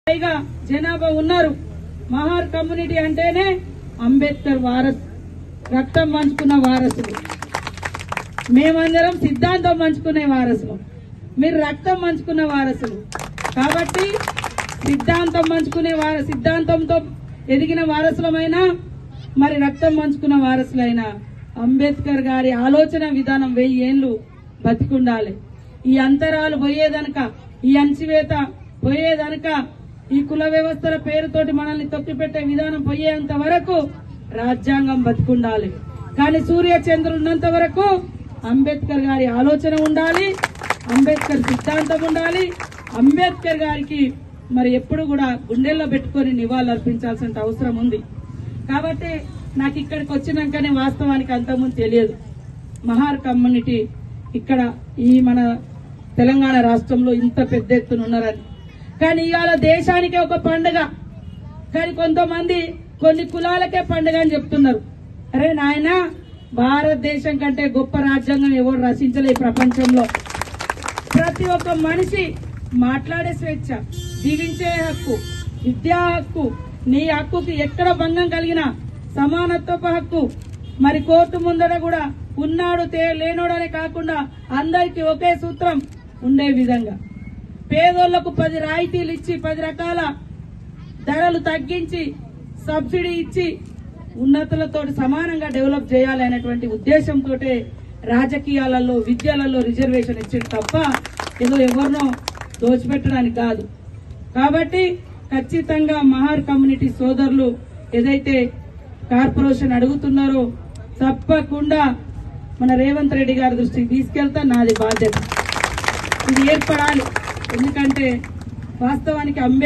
పైగా జనాభా ఉన్నారు. మహార్ కమ్యూనిటీ అంటేనే అంబేద్కర్ వారసు, రక్తం పంచుకున్న వారసులు. మేమందరం సిద్ధాంతం పంచుకునే వారసులు, మీరు రక్తం పంచుకున్న వారసులు. కాబట్టి సిద్ధాంతంతో ఎదిగిన వారసులమైనా మరి రక్తం పంచుకున్న వారసులైనా అంబేద్కర్ గారి ఆలోచన విధానం 1000 ఏళ్లు బతికుండాలి. ఈ అంతరాలు పోయేదనక, ఈ అణచివేత పోయేదనక, ఈ కుల వ్యవస్థల పేరుతోటి మనల్ని తొక్కిపెట్టే విధానం పోయేంత వరకు రాజ్యాంగం బతికుండాలి. కానీ సూర్యచంద్రులు ఉన్నంత వరకు అంబేద్కర్ గారి ఆలోచన ఉండాలి, అంబేద్కర్ సిద్ధాంతం ఉండాలి. అంబేద్కర్ గారికి మరి ఎప్పుడు కూడా గుండెల్లో పెట్టుకొని నివాళులు అర్పించాల్సిన అవసరం ఉంది. కాబట్టి నాకు ఇక్కడికి వచ్చినాకనే వాస్తవానికి అంతకుముందు తెలియదు మహార్ కమ్యూనిటీ ఇక్కడ ఈ మన తెలంగాణ రాష్ట్రంలో ఇంత పెద్ద ఎత్తున ఉన్నారని. కానీ ఇవాళ దేశానికే ఒక పండుగ, కానీ కొంతమంది కొన్ని కులాలకే పండుగ అని చెప్తున్నారు. అరే నాయన, భారతదేశం కంటే గొప్ప రాజ్యాంగం ఎవరు రచించలే ఈ ప్రపంచంలో. ప్రతి ఒక్క మనిషి మాట్లాడే స్వేచ్ఛ, జీవించే హక్కు, విద్యా హక్కు, నీ హక్కుకి ఎక్కడ భంగం కలిగినా సమానత్వపు హక్కు. మరి కోర్టు ముందర కూడా ఉన్నాడు లేనోడనే కాకుండా అందరికీ ఒకే సూత్రం ఉండే విధంగా, పేదోళ్లకు 10 రాయితీలు ఇచ్చి 10 రకాల ధరలు తగ్గించి సబ్సిడీ ఇచ్చి ఉన్నతులతో సమానంగా డెవలప్ చేయాలి అనేటువంటి ఉద్దేశంతో రాజకీయాలలో, విద్యలలో రిజర్వేషన్ ఇచ్చింది తప్ప ఏదో ఎవరినో దోచిపెట్టడానికి కాదు. కాబట్టి ఖచ్చితంగా మహార్ కమ్యూనిటీ సోదరులు ఏదైతే కార్పొరేషన్ అడుగుతున్నారో తప్పకుండా మన రేవంత్ రెడ్డి గారి దృష్టికి తీసుకెళ్తా, నాది బాధ్యత. ఇది ఏర్పడాలి. ఎందుకంటే వాస్తవానికి